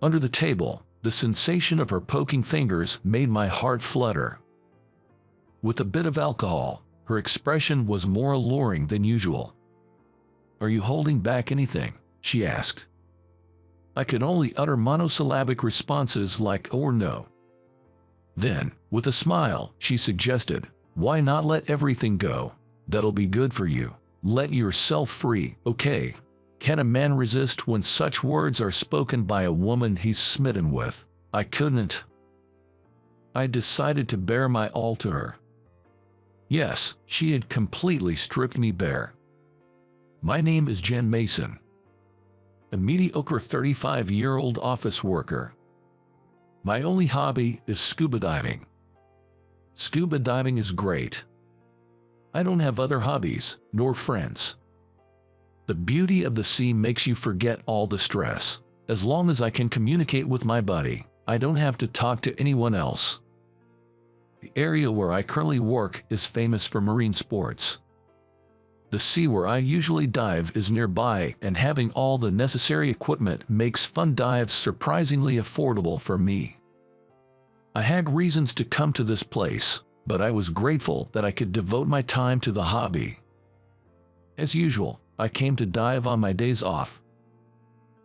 Under the table, the sensation of her poking fingers made my heart flutter. With a bit of alcohol, her expression was more alluring than usual. "Are you holding back anything?" she asked. I could only utter monosyllabic responses like or no. Then, with a smile, she suggested, "Why not let everything go? That'll be good for you. Let yourself free, okay? Can a man resist when such words are spoken by a woman he's smitten with?" I couldn't. I decided to bare my all to her. Yes, she had completely stripped me bare. My name is Jen Mason, a mediocre 35-year-old office worker. My only hobby is scuba diving. Scuba diving is great. I don't have other hobbies, nor friends. The beauty of the sea makes you forget all the stress. As long as I can communicate with my buddy, I don't have to talk to anyone else. The area where I currently work is famous for marine sports. The sea where I usually dive is nearby, and having all the necessary equipment makes fun dives surprisingly affordable for me. I had reasons to come to this place, but I was grateful that I could devote my time to the hobby. As usual, I came to dive on my days off.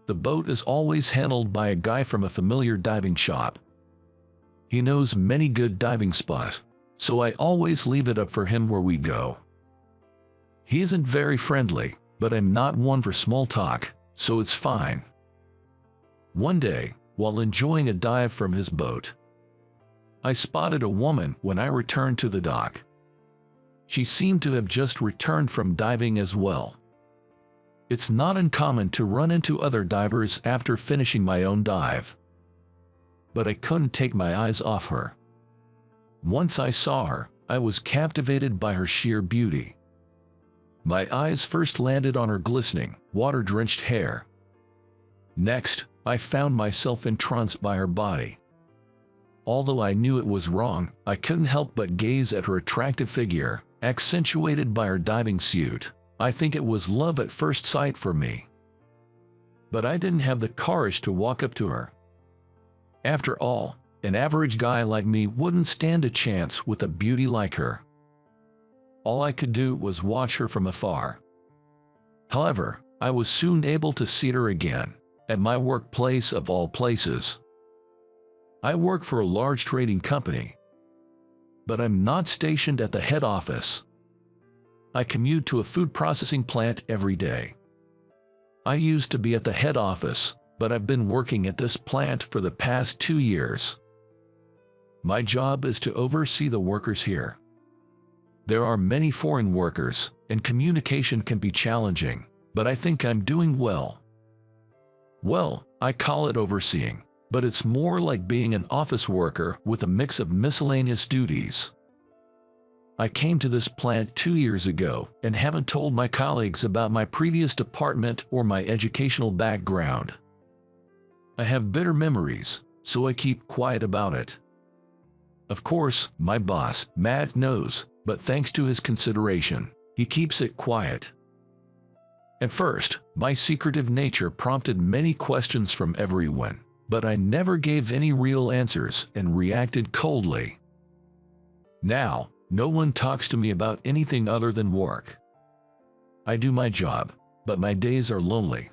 The boat is always handled by a guy from a familiar diving shop. He knows many good diving spots, so I always leave it up for him where we go. He isn't very friendly, but I'm not one for small talk, so it's fine. One day, while enjoying a dive from his boat, I spotted a woman when I returned to the dock. She seemed to have just returned from diving as well. It's not uncommon to run into other divers after finishing my own dive. But I couldn't take my eyes off her. Once I saw her, I was captivated by her sheer beauty. My eyes first landed on her glistening, water-drenched hair. Next, I found myself entranced by her body. Although I knew it was wrong, I couldn't help but gaze at her attractive figure, accentuated by her diving suit. I think it was love at first sight for me. But I didn't have the courage to walk up to her. After all, an average guy like me wouldn't stand a chance with a beauty like her. All I could do was watch her from afar. However, I was soon able to see her again, at my workplace of all places. I work for a large trading company, but I'm not stationed at the head office. I commute to a food processing plant every day. I used to be at the head office, but I've been working at this plant for the past 2 years. My job is to oversee the workers here. There are many foreign workers, and communication can be challenging, but I think I'm doing well. Well, I call it overseeing, but it's more like being an office worker with a mix of miscellaneous duties. I came to this plant 2 years ago and haven't told my colleagues about my previous department or my educational background. I have bitter memories, so I keep quiet about it. Of course, my boss, Matt, knows, but thanks to his consideration, he keeps it quiet. At first, my secretive nature prompted many questions from everyone, but I never gave any real answers and reacted coldly. Now, no one talks to me about anything other than work. I do my job, but my days are lonely.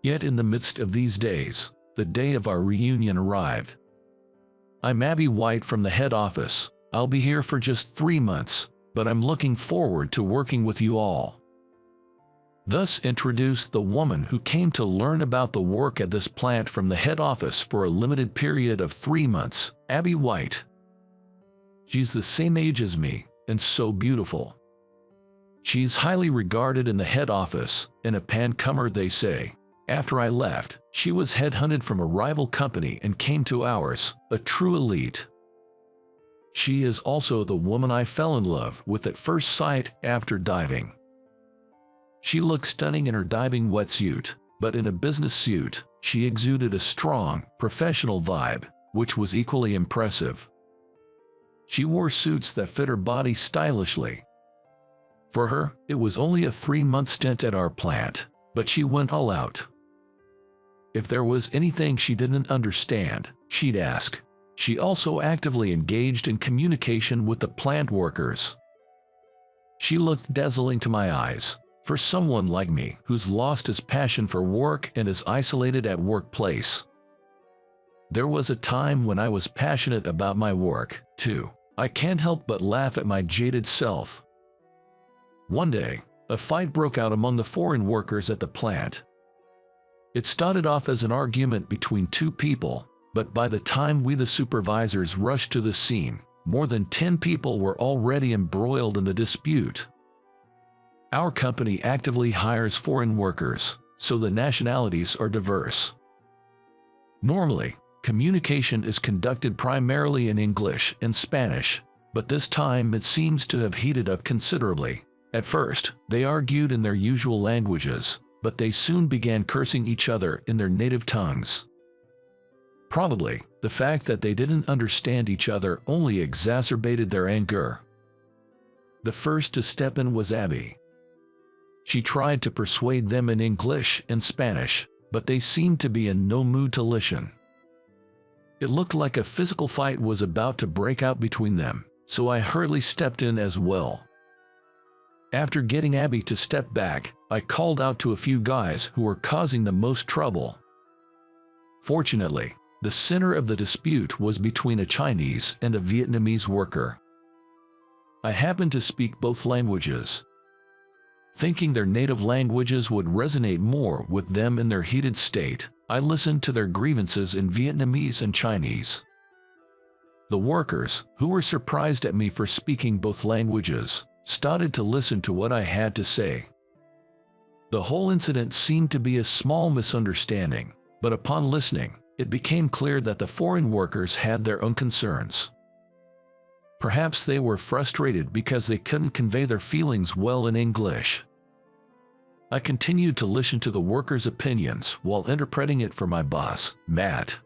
Yet in the midst of these days, the day of our reunion arrived. I'm Abby White from the head office. I'll be here for just 3 months, but I'm looking forward to working with you all. Thus introduced the woman who came to learn about the work at this plant from the head office for a limited period of 3 months, Abby White. She's the same age as me, and so beautiful. She's highly regarded in the head office, and a pan-comer they say. After I left, she was headhunted from a rival company and came to ours, a true elite. She is also the woman I fell in love with at first sight after diving. She looked stunning in her diving wetsuit, but in a business suit, she exuded a strong, professional vibe, which was equally impressive. She wore suits that fit her body stylishly. For her, it was only a 3-month stint at our plant, but she went all out. If there was anything she didn't understand, she'd ask. She also actively engaged in communication with the plant workers. She looked dazzling to my eyes. For someone like me who's lost his passion for work and is isolated at workplace. There was a time when I was passionate about my work, too. I can't help but laugh at my jaded self. One day, a fight broke out among the foreign workers at the plant. It started off as an argument between two people, but by the time we the supervisors rushed to the scene, more than 10 people were already embroiled in the dispute. Our company actively hires foreign workers, so the nationalities are diverse. Normally, communication is conducted primarily in English and Spanish, but this time it seems to have heated up considerably. At first, they argued in their usual languages, but they soon began cursing each other in their native tongues. Probably, the fact that they didn't understand each other only exacerbated their anger. The first to step in was Abby. She tried to persuade them in English and Spanish, but they seemed to be in no mood to listen. It looked like a physical fight was about to break out between them, so I hurriedly stepped in as well. After getting Abby to step back, I called out to a few guys who were causing the most trouble. Fortunately, the center of the dispute was between a Chinese and a Vietnamese worker. I happened to speak both languages. Thinking their native languages would resonate more with them in their heated state, I listened to their grievances in Vietnamese and Chinese. The workers, who were surprised at me for speaking both languages, started to listen to what I had to say. The whole incident seemed to be a small misunderstanding, but upon listening, it became clear that the foreign workers had their own concerns. Perhaps they were frustrated because they couldn't convey their feelings well in English. I continued to listen to the workers' opinions while interpreting it for my boss, Matt.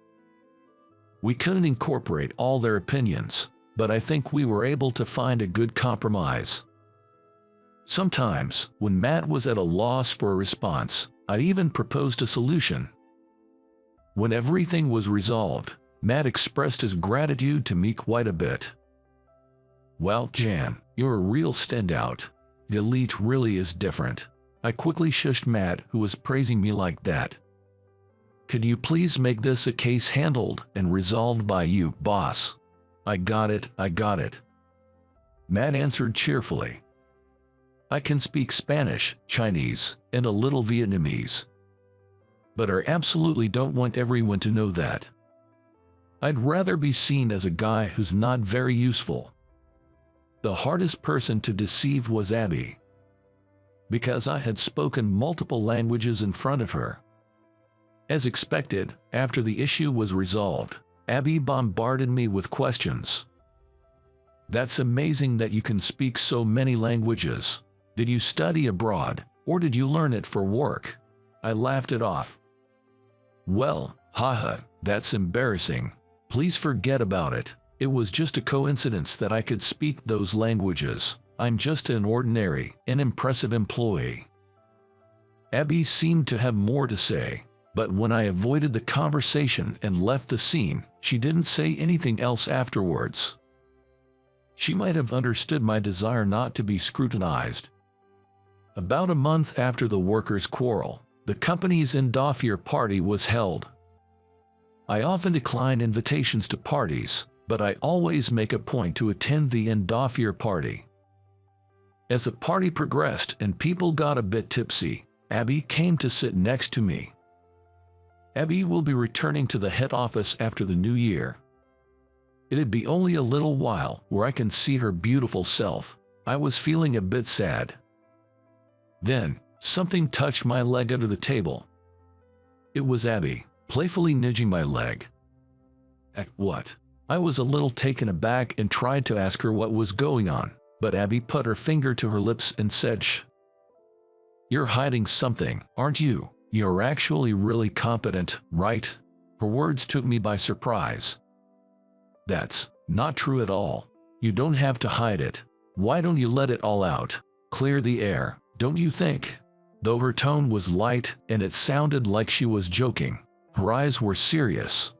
We couldn't incorporate all their opinions, but I think we were able to find a good compromise. Sometimes, when Matt was at a loss for a response, I even proposed a solution. When everything was resolved, Matt expressed his gratitude to me quite a bit. "Well, Jan, you're a real standout. The elite really is different." I quickly shushed Matt, who was praising me like that. "Could you please make this a case handled and resolved by you, boss?" I got it. Matt answered cheerfully. "I can speak Spanish, Chinese, and a little Vietnamese. But I absolutely don't want everyone to know that. I'd rather be seen as a guy who's not very useful." The hardest person to deceive was Abby, because I had spoken multiple languages in front of her. As expected, after the issue was resolved, Abby bombarded me with questions. "That's amazing that you can speak so many languages. Did you study abroad, or did you learn it for work?" I laughed it off. "Well, haha, that's embarrassing. Please forget about it. It was just a coincidence that I could speak those languages. I'm just an ordinary, unimpressive employee." Abby seemed to have more to say, but when I avoided the conversation and left the scene, she didn't say anything else afterwards. She might have understood my desire not to be scrutinized. About a month after the workers' quarrel, the company's end-of-year party was held. I often decline invitations to parties, but I always make a point to attend the end-of-year party. As the party progressed and people got a bit tipsy, Abby came to sit next to me. Abby will be returning to the head office after the new year. It'd be only a little while where I can see her beautiful self. I was feeling a bit sad. Then, something touched my leg under the table. It was Abby, playfully nudging my leg. What? I was a little taken aback and tried to ask her what was going on, but Abby put her finger to her lips and said, "Shh. You're hiding something, aren't you? You're actually really competent, right?" Her words took me by surprise. "That's not true at all. You don't have to hide it. Why don't you let it all out? Clear the air, don't you think?" Though her tone was light and it sounded like she was joking, Her eyes were serious.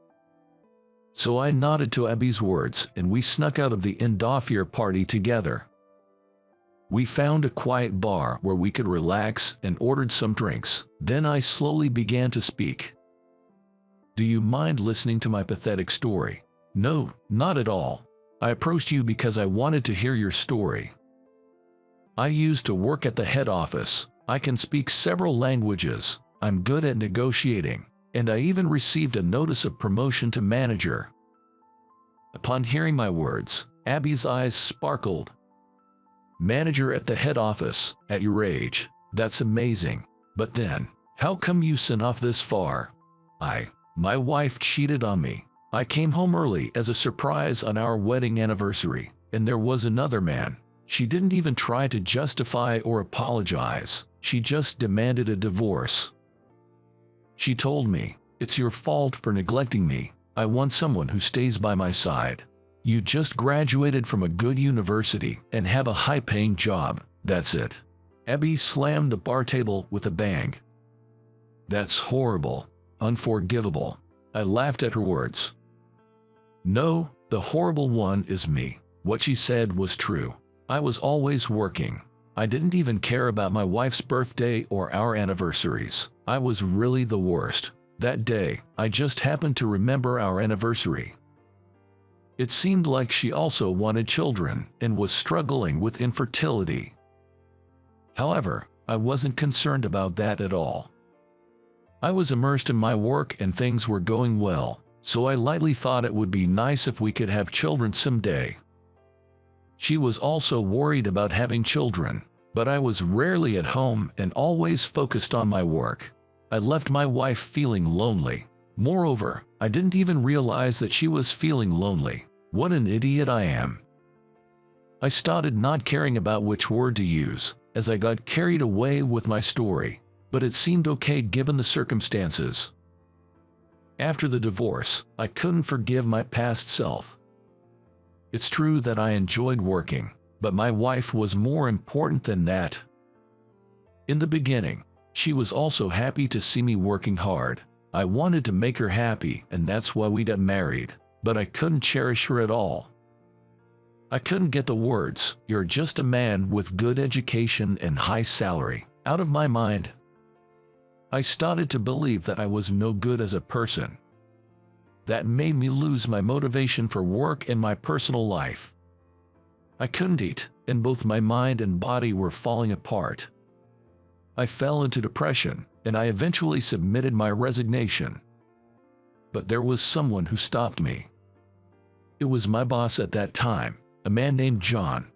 So I nodded to Abby's words and we snuck out of the end-of-year party together. We found a quiet bar where we could relax and ordered some drinks. Then I slowly began to speak. Do you mind listening to my pathetic story? No, not at all. I approached you because I wanted to hear your story. I used to work at the head office. I can speak several languages. I'm good at negotiating. And I even received a notice of promotion to manager. Upon hearing my words, Abby's eyes sparkled. Manager at the head office, at your age, that's amazing. But then, how come you sent off this far? My wife cheated on me. I came home early as a surprise on our wedding anniversary, and there was another man. She didn't even try to justify or apologize. She just demanded a divorce. She told me, it's your fault for neglecting me. I want someone who stays by my side. You just graduated from a good university and have a high-paying job. That's it. Abby slammed the bar table with a bang. That's horrible. Unforgivable. I laughed at her words. No, the horrible one is me. What she said was true. I was always working. I didn't even care about my wife's birthday or our anniversaries. I was really the worst. That day, I just happened to remember our anniversary. It seemed like she also wanted children and was struggling with infertility. However, I wasn't concerned about that at all. I was immersed in my work and things were going well, so I lightly thought it would be nice if we could have children someday. She was also worried about having children, but I was rarely at home and always focused on my work. I left my wife feeling lonely. Moreover, I didn't even realize that she was feeling lonely. What an idiot I am. I started not caring about which word to use, as I got carried away with my story, but it seemed okay given the circumstances. After the divorce, I couldn't forgive my past self. It's true that I enjoyed working, but my wife was more important than that. In the beginning, she was also happy to see me working hard. I wanted to make her happy, and that's why we got married, but I couldn't cherish her at all. I couldn't get the words, "You're just a man with good education and high salary," out of my mind. I started to believe that I was no good as a person. That made me lose my motivation for work and my personal life. I couldn't eat, and both my mind and body were falling apart. I fell into depression, and I eventually submitted my resignation. But there was someone who stopped me. It was my boss at that time, a man named John.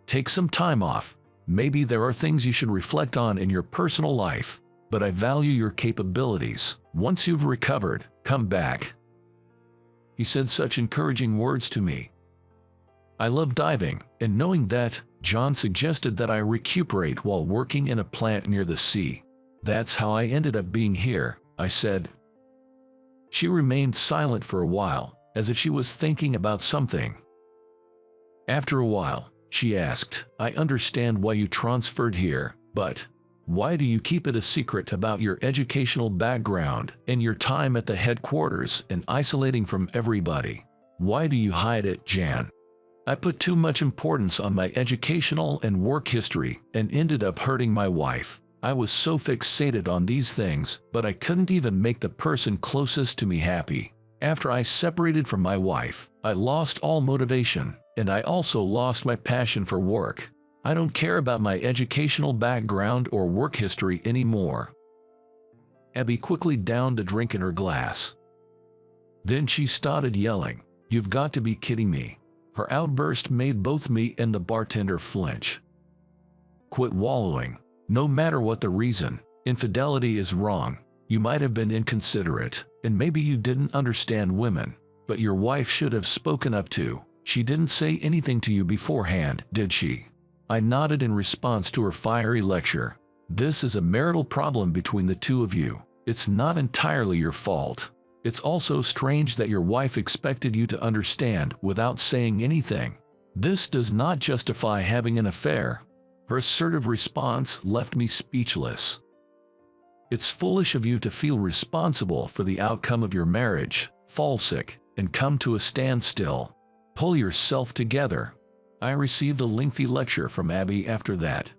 Take some time off. Maybe there are things you should reflect on in your personal life, but I value your capabilities. Once you've recovered, come back. He said such encouraging words to me. I love diving, and knowing that, John suggested that I recuperate while working in a plant near the sea. That's how I ended up being here, I said. She remained silent for a while, as if she was thinking about something. After a while, she asked, I understand why you transferred here, but why do you keep it a secret about your educational background and your time at the headquarters and isolating from everybody? Why do you hide it, Jan? I put too much importance on my educational and work history and ended up hurting my wife. I was so fixated on these things, but I couldn't even make the person closest to me happy. After I separated from my wife, I lost all motivation, and I also lost my passion for work. I don't care about my educational background or work history anymore. Abby quickly downed the drink in her glass. Then she started yelling, "You've got to be kidding me." Her outburst made both me and the bartender flinch. Quit wallowing. No matter what the reason, infidelity is wrong. You might have been inconsiderate, and maybe you didn't understand women, but your wife should have spoken up too. She didn't say anything to you beforehand, did she? I nodded in response to her fiery lecture. This is a marital problem between the two of you. It's not entirely your fault. It's also strange that your wife expected you to understand without saying anything. This does not justify having an affair. Her assertive response left me speechless. It's foolish of you to feel responsible for the outcome of your marriage, fall sick, and come to a standstill. Pull yourself together. I received a lengthy lecture from Abby after that.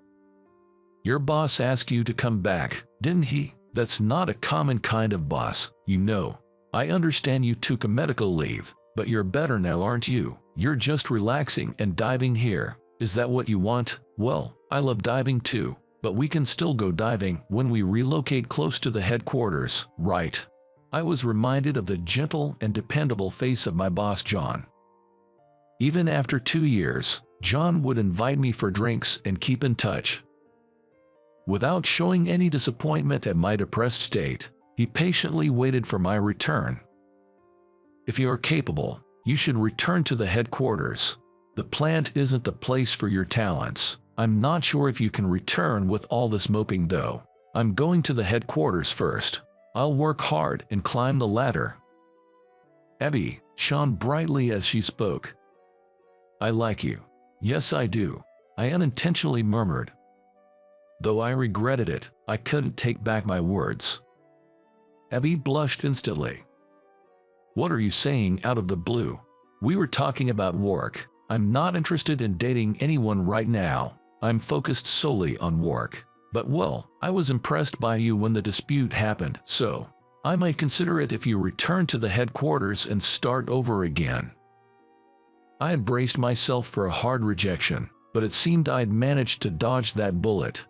Your boss asked you to come back, didn't he? That's not a common kind of boss, you know. I understand you took a medical leave, but you're better now, aren't you? You're just relaxing and diving here. Is that what you want? Well, I love diving too, but we can still go diving when we relocate close to the headquarters, right? I was reminded of the gentle and dependable face of my boss John. Even after 2 years, John would invite me for drinks and keep in touch. Without showing any disappointment at my depressed state, he patiently waited for my return. If you are capable, you should return to the headquarters. The plant isn't the place for your talents. I'm not sure if you can return with all this moping though. I'm going to the headquarters first. I'll work hard and climb the ladder. Abby shone brightly as she spoke. I like you. Yes, I do, I unintentionally murmured. Though I regretted it, I couldn't take back my words. Abby blushed instantly. What are you saying out of the blue? We were talking about work. I'm not interested in dating anyone right now. I'm focused solely on work. But well, I was impressed by you when the dispute happened, so I might consider it if you return to the headquarters and start over again. I had braced myself for a hard rejection, but it seemed I'd managed to dodge that bullet.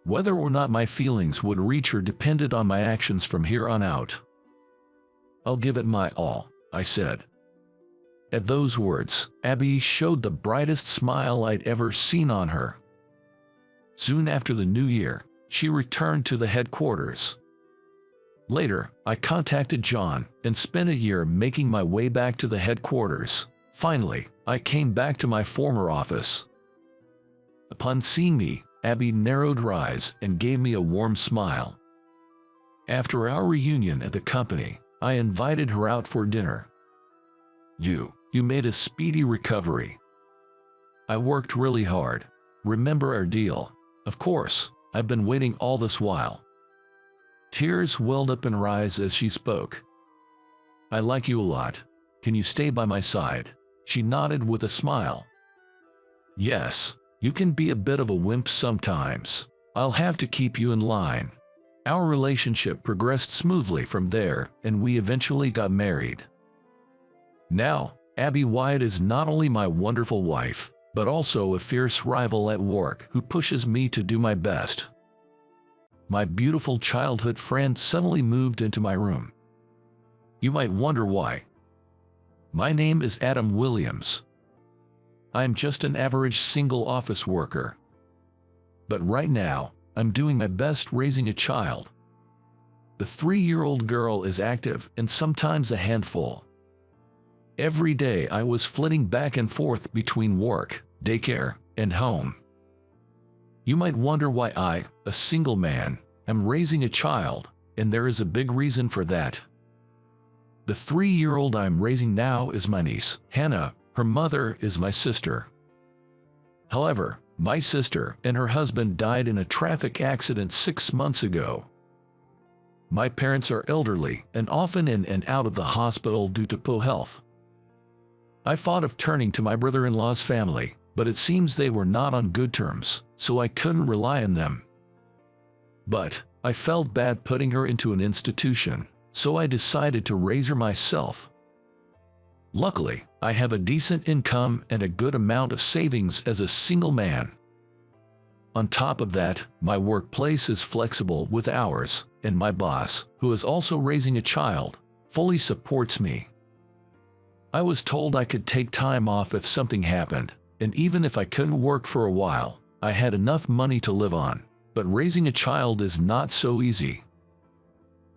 Whether or not my feelings would reach her depended on my actions from here on out. I'll give it my all, I said. At those words, Abby showed the brightest smile I'd ever seen on her. Soon after the new year, she returned to the headquarters. Later, I contacted John and spent a year making my way back to the headquarters. Finally, I came back to my former office. Upon seeing me, Abby narrowed her eyes and gave me a warm smile. After our reunion at the company, I invited her out for dinner. You made a speedy recovery. I worked really hard. Remember our deal? Of course, I've been waiting all this while. Tears welled up in her eyes as she spoke. I like you a lot. Can you stay by my side? She nodded with a smile. Yes, you can be a bit of a wimp sometimes. I'll have to keep you in line. Our relationship progressed smoothly from there, and we eventually got married. Now, Abby Wyatt is not only my wonderful wife, but also a fierce rival at work who pushes me to do my best. My beautiful childhood friend suddenly moved into my room. You might wonder why. My name is Adam Williams. I'm just an average single office worker. But right now, I'm doing my best raising a child. The 3-year-old girl is active and sometimes a handful. Every day I was flitting back and forth between work, daycare, and home. You might wonder why I, a single man, am raising a child, and there is a big reason for that. The 3-year-old I'm raising now is my niece, Hannah. Her mother is my sister. However, my sister and her husband died in a traffic accident 6 months ago. My parents are elderly and often in and out of the hospital due to poor health. I thought of turning to my brother-in-law's family, but it seems they were not on good terms, so I couldn't rely on them. But I felt bad putting her into an institution, so I decided to raise her myself. Luckily, I have a decent income and a good amount of savings as a single man. On top of that, my workplace is flexible with hours, and my boss, who is also raising a child, fully supports me. I was told I could take time off if something happened, and even if I couldn't work for a while, I had enough money to live on. But raising a child is not so easy.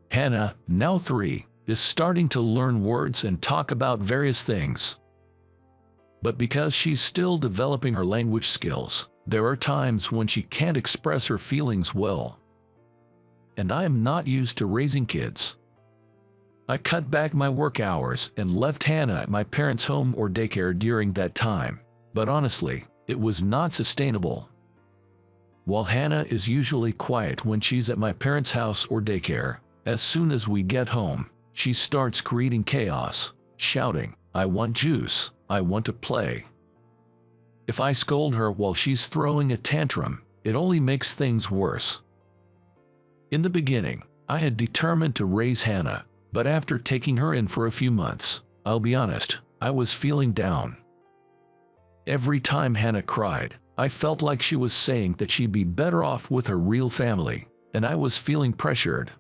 Hannah, now 3, is starting to learn words and talk about various things. But because she's still developing her language skills, there are times when she can't express her feelings well. And I am not used to raising kids. I cut back my work hours and left Hannah at my parents' home or daycare during that time, but honestly, it was not sustainable. While Hannah is usually quiet when she's at my parents' house or daycare, as soon as we get home, she starts creating chaos, shouting, "I want juice, I want to play." If I scold her while she's throwing a tantrum, it only makes things worse. In the beginning, I had determined to raise Hannah, but after taking her in for a few months, I'll be honest, I was feeling down. Every time Hannah cried, I felt like she was saying that she'd be better off with her real family, and I was feeling pressured.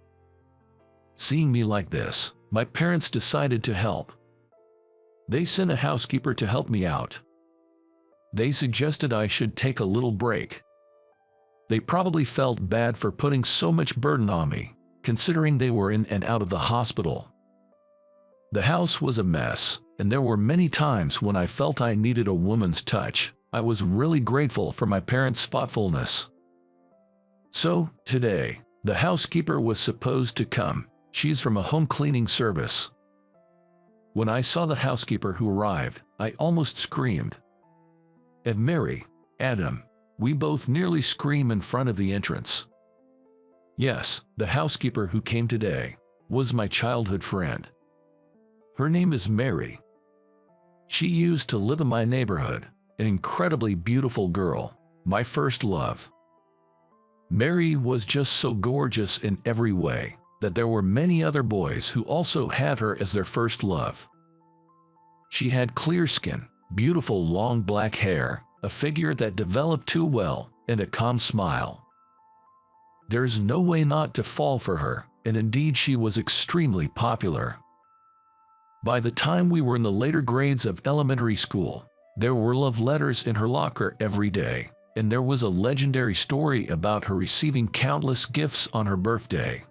Seeing me like this, my parents decided to help. They sent a housekeeper to help me out. They suggested I should take a little break. They probably felt bad for putting so much burden on me, considering they were in and out of the hospital. The house was a mess, and there were many times when I felt I needed a woman's touch. I was really grateful for my parents' thoughtfulness. So, today, the housekeeper was supposed to come. She's from a home cleaning service. When I saw the housekeeper who arrived, I almost screamed. And Mary, Adam, we both nearly screamed in front of the entrance. Yes, the housekeeper who came today was my childhood friend. Her name is Mary. She used to live in my neighborhood, an incredibly beautiful girl, my first love. Mary was just so gorgeous in every way that there were many other boys who also had her as their first love. She had clear skin, beautiful long black hair, a figure that developed too well, and a calm smile. There's no way not to fall for her, and indeed she was extremely popular. By the time we were in the later grades of elementary school, there were love letters in her locker every day, and there was a legendary story about her receiving countless gifts on her birthday.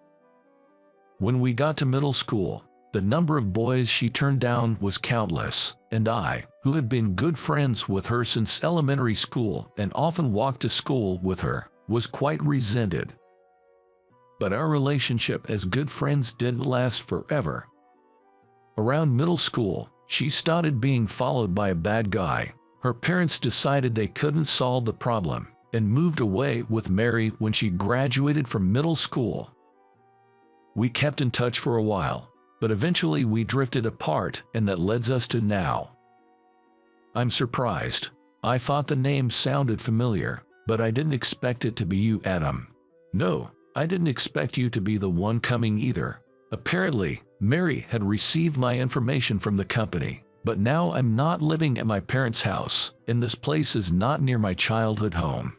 When we got to middle school, the number of boys she turned down was countless, and I, who had been good friends with her since elementary school and often walked to school with her, was quite resented. But our relationship as good friends didn't last forever. Around middle school, she started being followed by a bad guy. Her parents decided they couldn't solve the problem and moved away with Mary when she graduated from middle school. We kept in touch for a while, but eventually we drifted apart, and that leads us to now. I'm surprised. I thought the name sounded familiar, but I didn't expect it to be you, Adam. No, I didn't expect you to be the one coming either. Apparently, Mary had received my information from the company, but now I'm not living at my parents' house, and this place is not near my childhood home.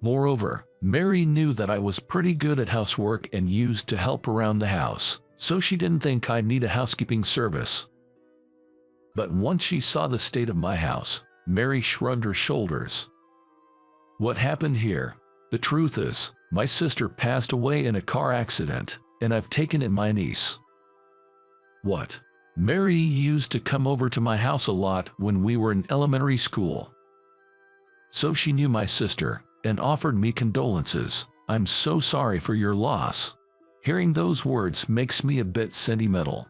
Moreover, Mary knew that I was pretty good at housework and used to help around the house, so she didn't think I'd need a housekeeping service. But once she saw the state of my house, Mary shrugged her shoulders. What happened here? The truth is, my sister passed away in a car accident, and I've taken in my niece. What? Mary used to come over to my house a lot when we were in elementary school. So she knew my sister and offered me condolences. I'm so sorry for your loss. Hearing those words makes me a bit sentimental.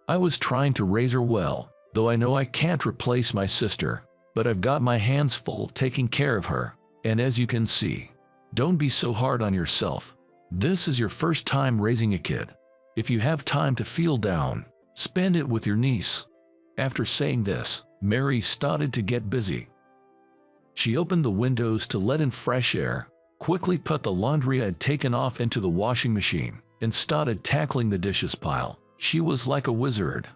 I was trying to raise her well, though I know I can't replace my sister, but I've got my hands full taking care of her, and as you can see, don't be so hard on yourself. This is your first time raising a kid. If you have time to feel down, spend it with your niece. After saying this, Mary started to get busy. She opened the windows to let in fresh air, quickly put the laundry I'd taken off into the washing machine, and started tackling the dishes pile. She was like a wizard.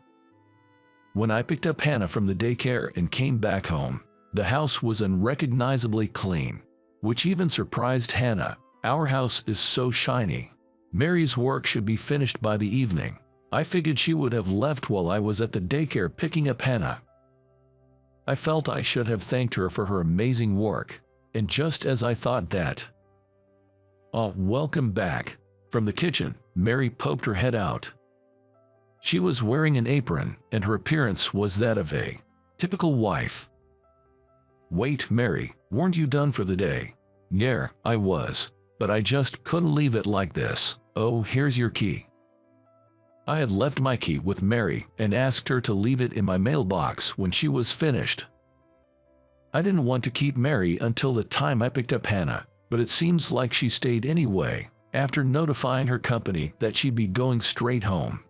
When I picked up Hannah from the daycare and came back home, the house was unrecognizably clean, which even surprised Hannah. Our house is so shiny. Mary's work should be finished by the evening. I figured she would have left while I was at the daycare picking up Hannah. I felt I should have thanked her for her amazing work, and just as I thought that, "Oh, welcome back." From the kitchen, Mary poked her head out. She was wearing an apron, and her appearance was that of a typical wife. "Wait, Mary, weren't you done for the day?" "Yeah, I was, but I just couldn't leave it like this. Oh, here's your key." I had left my key with Mary and asked her to leave it in my mailbox when she was finished. I didn't want to keep Mary until the time I picked up Hannah, but it seems like she stayed anyway, after notifying her company that she'd be going straight home.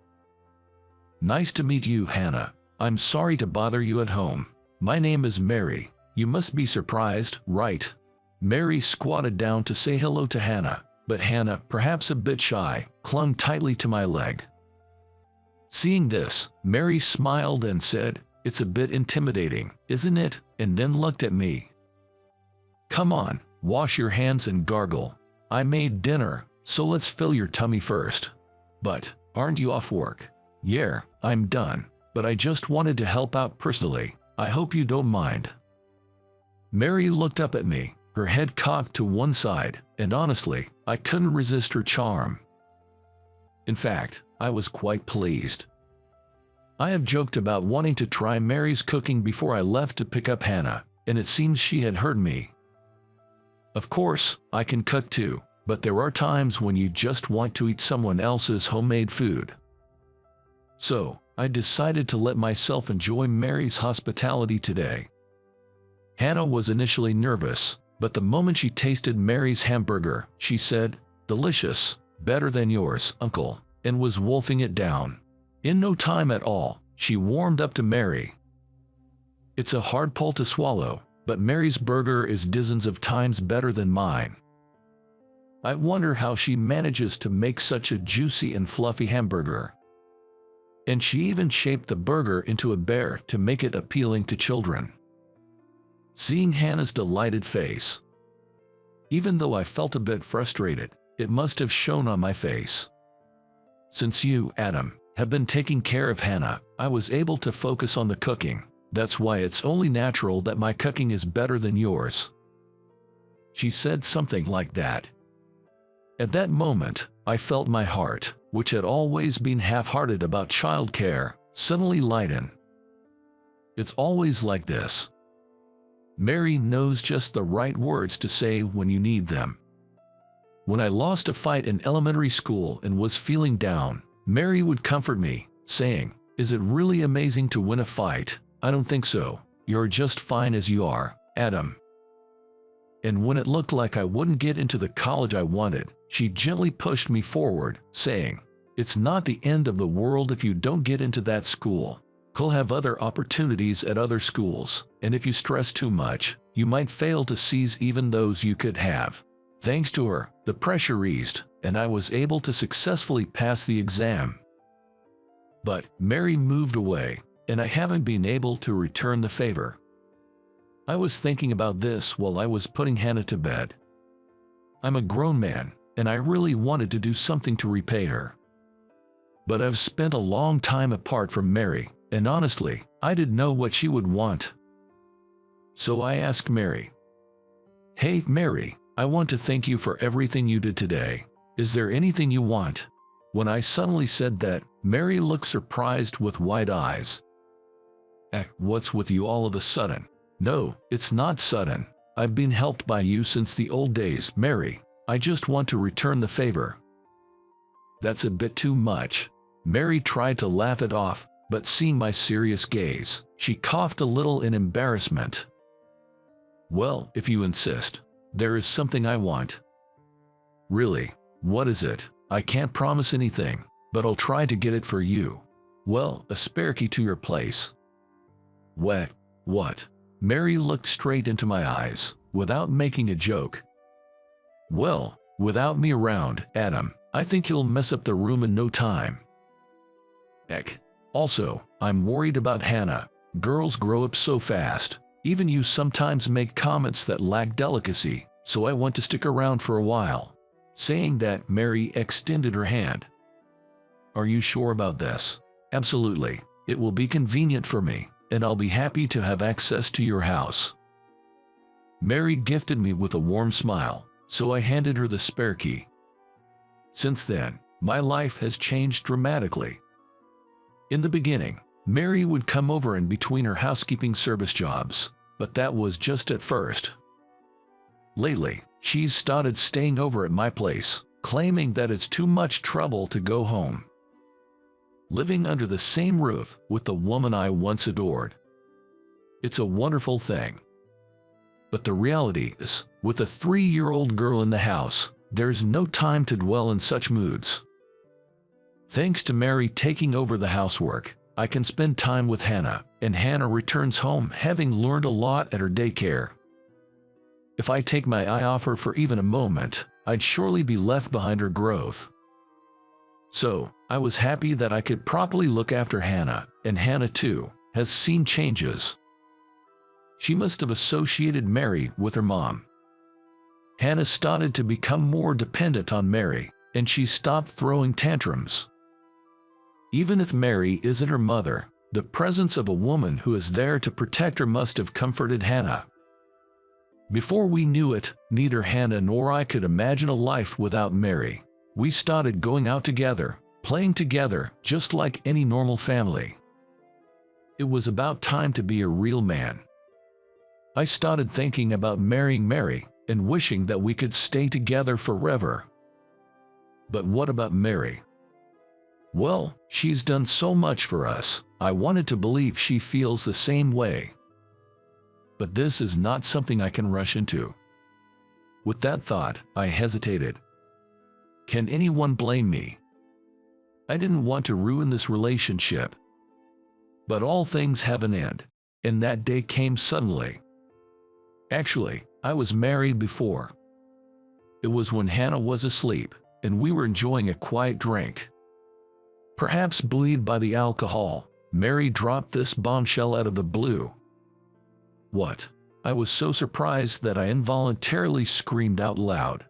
"Nice to meet you, Hannah. I'm sorry to bother you at home. My name is Mary. You must be surprised, right?" Mary squatted down to say hello to Hannah, but Hannah, perhaps a bit shy, clung tightly to my leg. Seeing this, Mary smiled and said, "It's a bit intimidating, isn't it?" and then looked at me. "Come on, wash your hands and gargle. I made dinner, so let's fill your tummy first." "But, aren't you off work?" "Yeah, I'm done, but I just wanted to help out personally. I hope you don't mind." Mary looked up at me, her head cocked to one side, and honestly, I couldn't resist her charm. In fact, I was quite pleased. I have joked about wanting to try Mary's cooking before I left to pick up Hannah, and it seems she had heard me. Of course, I can cook too, but there are times when you just want to eat someone else's homemade food. So, I decided to let myself enjoy Mary's hospitality today. Hannah was initially nervous, but the moment she tasted Mary's hamburger, she said, "Delicious, better than yours, Uncle," and was wolfing it down. In no time at all, she warmed up to Mary. It's a hard pill to swallow, but Mary's burger is dozens of times better than mine. I wonder how she manages to make such a juicy and fluffy hamburger. And she even shaped the burger into a bear to make it appealing to children. Seeing Hannah's delighted face, even though I felt a bit frustrated, it must have shown on my face. Since you, Adam, have been taking care of Hannah, I was able to focus on the cooking. That's why it's only natural that my cooking is better than yours. She said something like that. At that moment, I felt my heart, which had always been half-hearted about childcare, suddenly lighten. It's always like this. Mary knows just the right words to say when you need them. When I lost a fight in elementary school and was feeling down, Mary would comfort me, saying, "Is it really amazing to win a fight? I don't think so. You're just fine as you are, Adam." And when it looked like I wouldn't get into the college I wanted, she gently pushed me forward, saying, "It's not the end of the world if you don't get into that school. You'll have other opportunities at other schools, and if you stress too much, you might fail to seize even those you could have." Thanks to her, the pressure eased, and I was able to successfully pass the exam. But Mary moved away, and I haven't been able to return the favor. I was thinking about this while I was putting Hannah to bed. I'm a grown man, and I really wanted to do something to repay her. But I've spent a long time apart from Mary, and honestly, I didn't know what she would want. So I asked Mary, "Hey, Mary, I want to thank you for everything you did today. Is there anything you want?" When I suddenly said that, Mary looked surprised with wide eyes. What's with you all of a sudden?" "No, it's not sudden. I've been helped by you since the old days, Mary. I just want to return the favor." "That's a bit too much." Mary tried to laugh it off, but seeing my serious gaze, she coughed a little in embarrassment. "Well, if you insist, there is something I want." "Really? What is it?" "I can't promise anything, but I'll try to get it for you." "Well, a spare key to your place." What? Mary looked straight into my eyes, without making a joke. "Well, without me around, Adam, I think you'll mess up the room in no time." Also, I'm worried about Hannah. Girls grow up so fast. Even you sometimes make comments that lack delicacy, so I want to stick around for a while. Saying that, Mary extended her hand. "Are you sure about this?" "Absolutely. It will be convenient for me, and I'll be happy to have access to your house." Mary gifted me with a warm smile, so I handed her the spare key. Since then, my life has changed dramatically. In the beginning, Mary would come over in between her housekeeping service jobs, but that was just at first. Lately, she's started staying over at my place, claiming that it's too much trouble to go home. Living under the same roof with the woman I once adored. It's a wonderful thing. But the reality is, with a 3-year-old girl in the house, there's no time to dwell in such moods. Thanks to Mary taking over the housework, I can spend time with Hannah, and Hannah returns home having learned a lot at her daycare. If I take my eye off her for even a moment, I'd surely be left behind her growth. So, I was happy that I could properly look after Hannah, and Hannah too has seen changes. She must have associated Mary with her mom. Hannah started to become more dependent on Mary, and she stopped throwing tantrums. Even if Mary isn't her mother, the presence of a woman who is there to protect her must have comforted Hannah. Before we knew it, neither Hannah nor I could imagine a life without Mary. We started going out together, playing together, just like any normal family. It was about time to be a real man. I started thinking about marrying Mary and wishing that we could stay together forever. But what about Mary? Well, she's done so much for us. I wanted to believe she feels the same way. But this is not something I can rush into. With that thought, I hesitated. Can anyone blame me? I didn't want to ruin this relationship. But all things have an end, and that day came suddenly. Actually, I was married before. It was when Hannah was asleep, and we were enjoying a quiet drink. Perhaps buoyed by the alcohol, Mary dropped this bombshell out of the blue. What? I was so surprised that I involuntarily screamed out loud.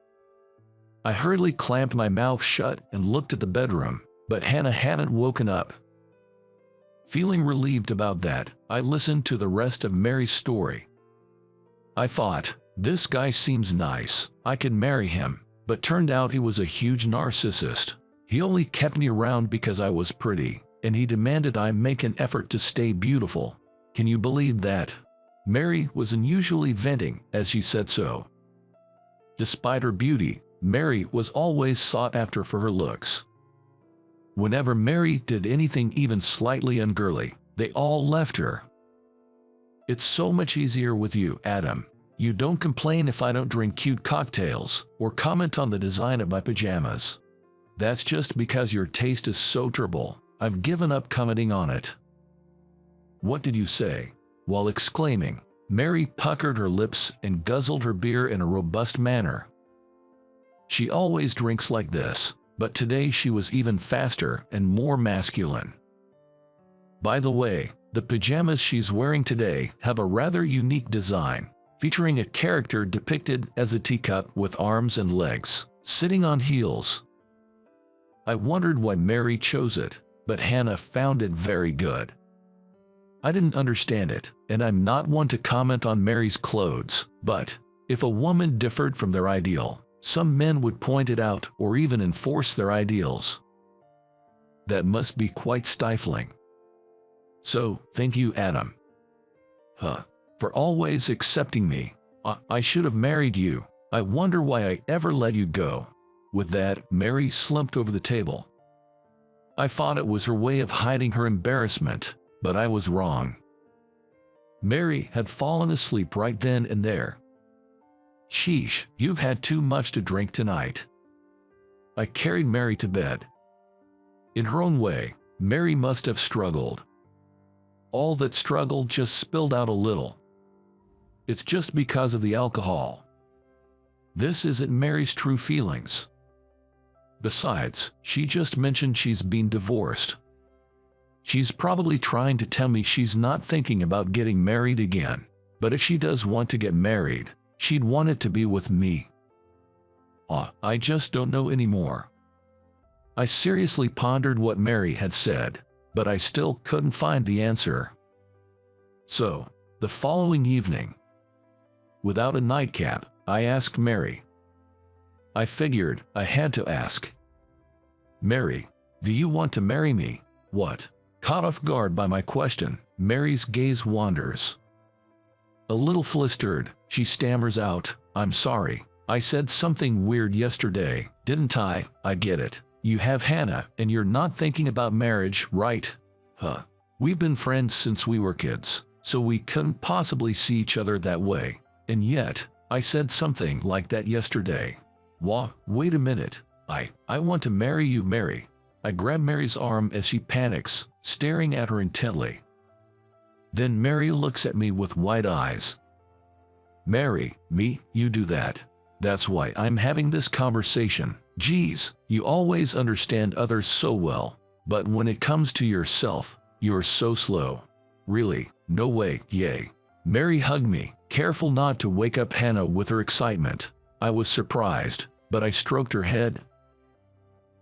I hurriedly clamped my mouth shut and looked at the bedroom, but Hannah hadn't woken up. Feeling relieved about that, I listened to the rest of Mary's story. I thought, this guy seems nice, I could marry him, but turned out he was a huge narcissist. He only kept me around because I was pretty, and he demanded I make an effort to stay beautiful. Can you believe that? Mary was unusually venting as she said so. Despite her beauty, Mary was always sought after for her looks. Whenever Mary did anything even slightly ungirly, they all left her. It's so much easier with you, Adam. You don't complain if I don't drink cute cocktails or comment on the design of my pajamas. That's just because your taste is so terrible. I've given up commenting on it. What did you say? While exclaiming, Mary puckered her lips and guzzled her beer in a robust manner. She always drinks like this, but today she was even faster and more masculine. By the way, the pajamas she's wearing today have a rather unique design, featuring a character depicted as a teacup with arms and legs, sitting on heels. I wondered why Mary chose it, but Hannah found it very good. I didn't understand it, and I'm not one to comment on Mary's clothes, but if a woman differed from their ideal, some men would point it out or even enforce their ideals. That must be quite stifling. So, thank you, Adam. For always accepting me. I should have married you. I wonder why I ever let you go. With that, Mary slumped over the table. I thought it was her way of hiding her embarrassment, but I was wrong. Mary had fallen asleep right then and there. Sheesh, you've had too much to drink tonight. I carried Mary to bed. In her own way, Mary must have struggled. All that struggle just spilled out a little. It's just because of the alcohol. This isn't Mary's true feelings. Besides, she just mentioned she's been divorced. She's probably trying to tell me she's not thinking about getting married again, but if she does want to get married, she'd want it to be with me. I just don't know anymore. I seriously pondered what Mary had said, but I still couldn't find the answer. So, the following evening, without a nightcap, I asked Mary. I figured I had to ask. Mary, do you want to marry me? What? Caught off guard by my question, Mary's gaze wanders. A little flustered, she stammers out, I'm sorry. I said something weird yesterday, didn't I? I get it. You have Hannah, and you're not thinking about marriage, right? We've been friends since we were kids, so we couldn't possibly see each other that way. And yet, I said something like that yesterday. Wait a minute. I want to marry you, Mary. I grab Mary's arm as she panics, staring at her intently. Then Mary looks at me with wide eyes. Mary, you do that. That's why I'm having this conversation. Geez, you always understand others so well, but when it comes to yourself, you're so slow. Really, no way, yay. Mary hugged me, careful not to wake up Hannah with her excitement. I was surprised, but I stroked her head.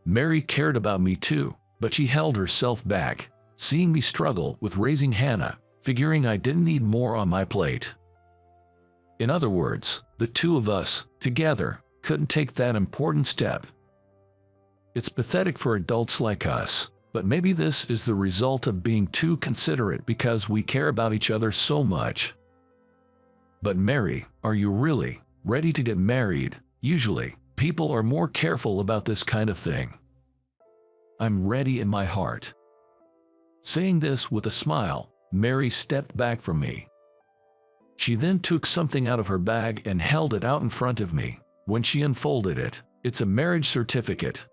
Mary cared about me too, but she held herself back, seeing me struggle with raising Hannah, figuring I didn't need more on my plate. In other words, the two of us, together, couldn't take that important step. It's pathetic for adults like us, but maybe this is the result of being too considerate because we care about each other so much. But Mary, are you really ready to get married? Usually, people are more careful about this kind of thing. I'm ready in my heart. Saying this with a smile, Mary stepped back from me. She then took something out of her bag and held it out in front of me. When she unfolded it, it's a marriage certificate.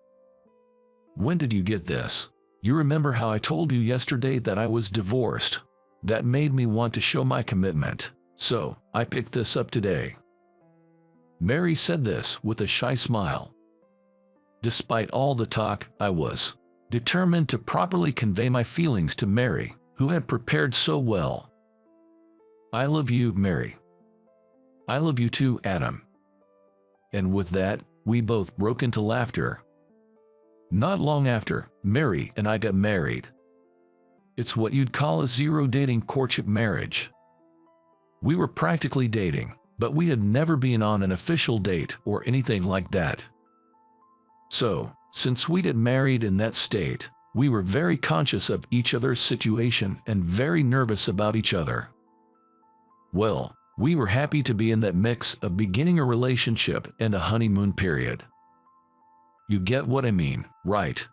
When did you get this? You remember how I told you yesterday that I was divorced? That made me want to show my commitment, so I picked this up today. Mary said this with a shy smile. Despite all the talk, I was determined to properly convey my feelings to Mary, who had prepared so well. I love you, Mary. I love you too, Adam. And with that, we both broke into laughter. Not long after, Mary and I got married. It's what you'd call a zero-dating courtship marriage. We were practically dating, but we had never been on an official date or anything like that. So, since we got married in that state, we were very conscious of each other's situation and very nervous about each other. Well, we were happy to be in that mix of beginning a relationship and a honeymoon period. You get what I mean, right?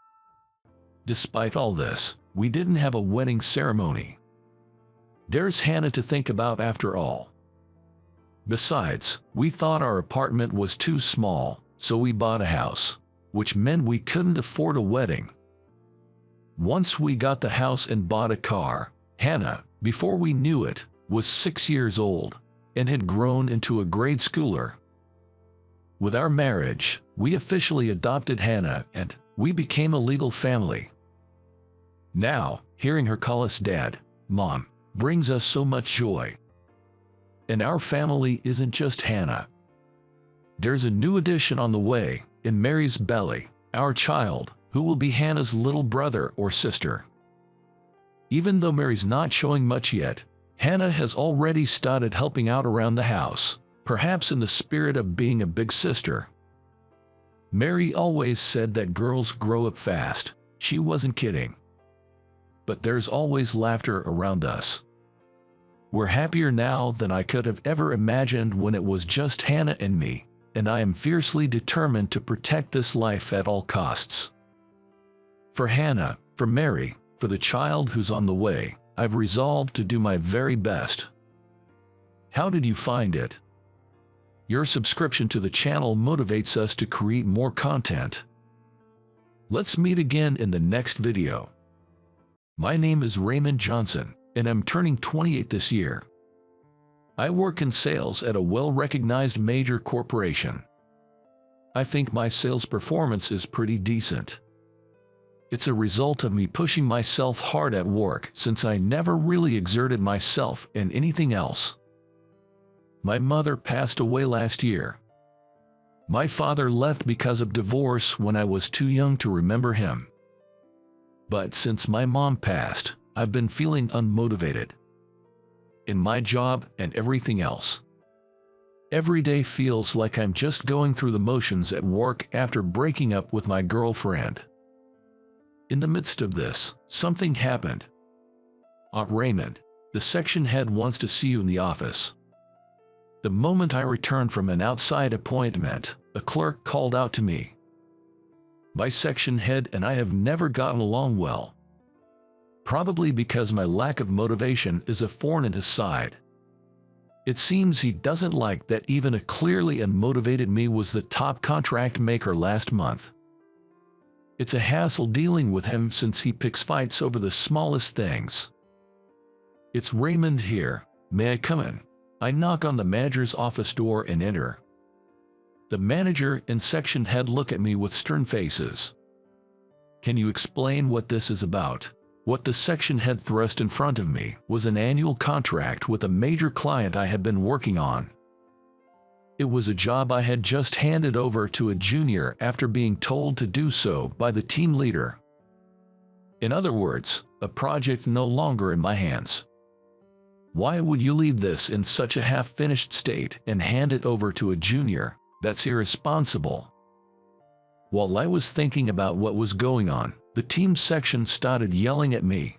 Despite all this, we didn't have a wedding ceremony. There's Hannah to think about after all. Besides, we thought our apartment was too small, so we bought a house, which meant we couldn't afford a wedding. Once we got the house and bought a car, Hannah, before we knew it, was 6 years old and had grown into a grade schooler. With our marriage, we officially adopted Hannah and we became a legal family. Now, hearing her call us Dad, Mom, brings us so much joy. And our family isn't just Hannah. There's a new addition on the way, in Mary's belly, our child, who will be Hannah's little brother or sister. Even though Mary's not showing much yet, Hannah has already started helping out around the house, perhaps in the spirit of being a big sister. Mary always said that girls grow up fast. She wasn't kidding. But there's always laughter around us. We're happier now than I could have ever imagined when it was just Hannah and me, and I am fiercely determined to protect this life at all costs. For Hannah, for Mary, for the child who's on the way, I've resolved to do my very best. How did you find it? Your subscription to the channel motivates us to create more content. Let's meet again in the next video. My name is Raymond Johnson, and I'm turning 28 this year. I work in sales at a well-recognized major corporation. I think my sales performance is pretty decent. It's a result of me pushing myself hard at work since I never really exerted myself in anything else. My mother passed away last year. My father left because of divorce when I was too young to remember him. But since my mom passed, I've been feeling unmotivated. In my job and everything else. Every day feels like I'm just going through the motions at work after breaking up with my girlfriend. In the midst of this, something happened. Raymond, the section head wants to see you in the office. The moment I returned from an outside appointment, a clerk called out to me. My section head and I have never gotten along well. Probably because my lack of motivation is a thorn in his side. It seems he doesn't like that even a clearly unmotivated me was the top contract maker last month. It's a hassle dealing with him since he picks fights over the smallest things. It's Raymond here. May I come in? I knock on the manager's office door and enter. The manager and section head look at me with stern faces. Can you explain what this is about? What the section head thrust in front of me was an annual contract with a major client I had been working on. It was a job I had just handed over to a junior after being told to do so by the team leader. In other words, a project no longer in my hands. Why would you leave this in such a half-finished state and hand it over to a junior? That's irresponsible. While I was thinking about what was going on, the team section started yelling at me.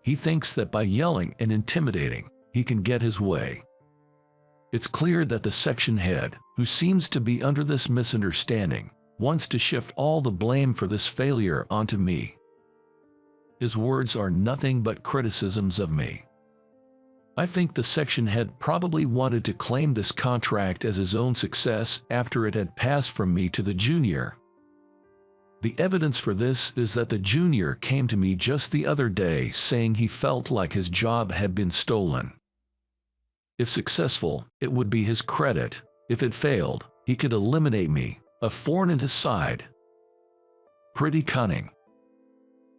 He thinks that by yelling and intimidating, he can get his way. It's clear that the section head, who seems to be under this misunderstanding, wants to shift all the blame for this failure onto me. His words are nothing but criticisms of me. I think the section head probably wanted to claim this contract as his own success after it had passed from me to the junior. The evidence for this is that the junior came to me just the other day saying he felt like his job had been stolen. If successful, it would be his credit. If it failed, he could eliminate me, a thorn in his side. Pretty cunning.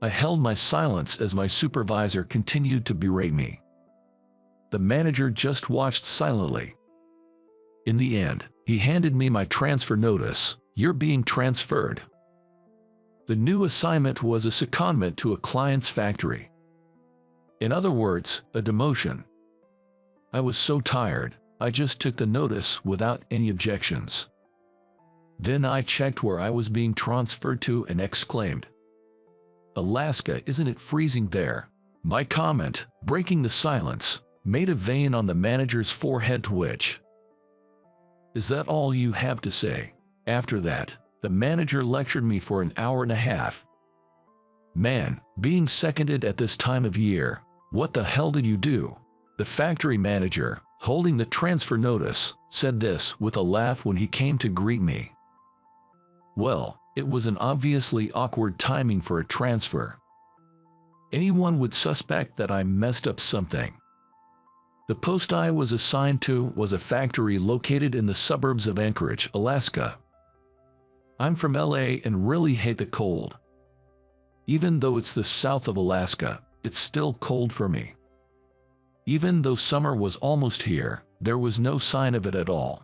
I held my silence as my supervisor continued to berate me. The manager just watched silently. In the end, he handed me my transfer notice. You're being transferred. The new assignment was a secondment to a client's factory. In other words, a demotion. I was so tired, I just took the notice without any objections. Then I checked where I was being transferred to and exclaimed, "Alaska, isn't it freezing there?" My comment, breaking the silence, made a vein on the manager's forehead twitch. "Is that all you have to say?" After that, the manager lectured me for an hour and a half. "Man, being seconded at this time of year, what the hell did you do?" The factory manager, holding the transfer notice, said this with a laugh when he came to greet me. Well, it was an obviously awkward timing for a transfer. Anyone would suspect that I messed up something. The post I was assigned to was a factory located in the suburbs of Anchorage, Alaska. I'm from LA and really hate the cold. Even though it's the south of Alaska, it's still cold for me. Even though summer was almost here, there was no sign of it at all.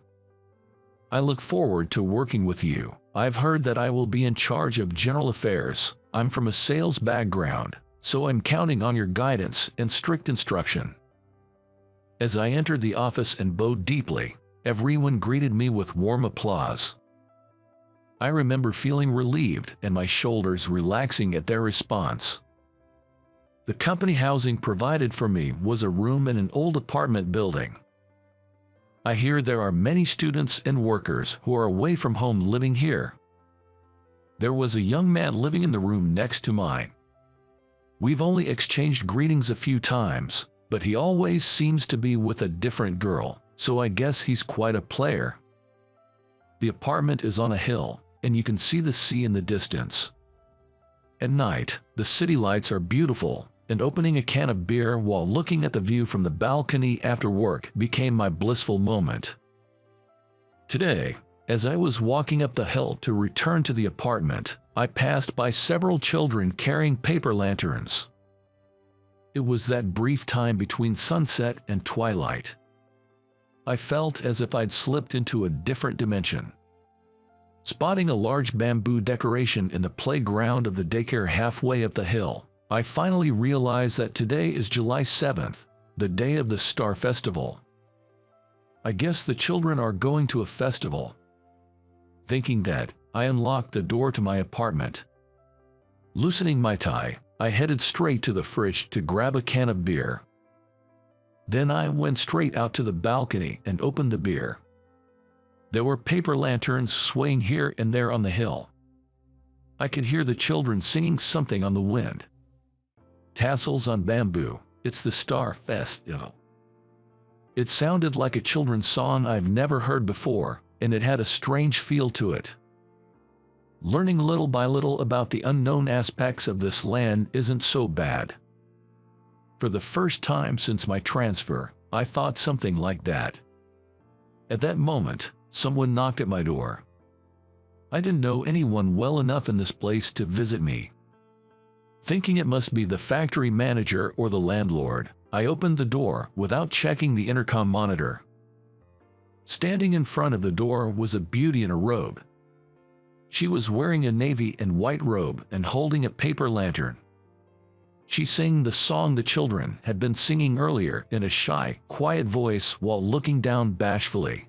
I look forward to working with you. I've heard that I will be in charge of general affairs. I'm from a sales background, so I'm counting on your guidance and strict instruction. As I entered the office and bowed deeply, everyone greeted me with warm applause. I remember feeling relieved and my shoulders relaxing at their response. The company housing provided for me was a room in an old apartment building. I hear there are many students and workers who are away from home living here. There was a young man living in the room next to mine. We've only exchanged greetings a few times, but he always seems to be with a different girl, so I guess he's quite a player. The apartment is on a hill, and you can see the sea in the distance. At night, the city lights are beautiful, and opening a can of beer while looking at the view from the balcony after work became my blissful moment. Today, as I was walking up the hill to return to the apartment, I passed by several children carrying paper lanterns. It was that brief time between sunset and twilight. I felt as if I'd slipped into a different dimension. Spotting a large bamboo decoration in the playground of the daycare halfway up the hill, I finally realized that today is July 7th, the day of the Star Festival. I guess the children are going to a festival. Thinking that, I unlocked the door to my apartment. Loosening my tie, I headed straight to the fridge to grab a can of beer. Then I went straight out to the balcony and opened the beer. There were paper lanterns swaying here and there on the hill. I could hear the children singing something on the wind. Tassels on bamboo, it's the Star Festival. It sounded like a children's song I've never heard before, and it had a strange feel to it. Learning little by little about the unknown aspects of this land isn't so bad. For the first time since my transfer, I thought something like that. At that moment, someone knocked at my door. I didn't know anyone well enough in this place to visit me. Thinking it must be the factory manager or the landlord, I opened the door without checking the intercom monitor. Standing in front of the door was a beauty in a robe. She was wearing a navy and white robe and holding a paper lantern. She sang the song the children had been singing earlier in a shy, quiet voice while looking down bashfully.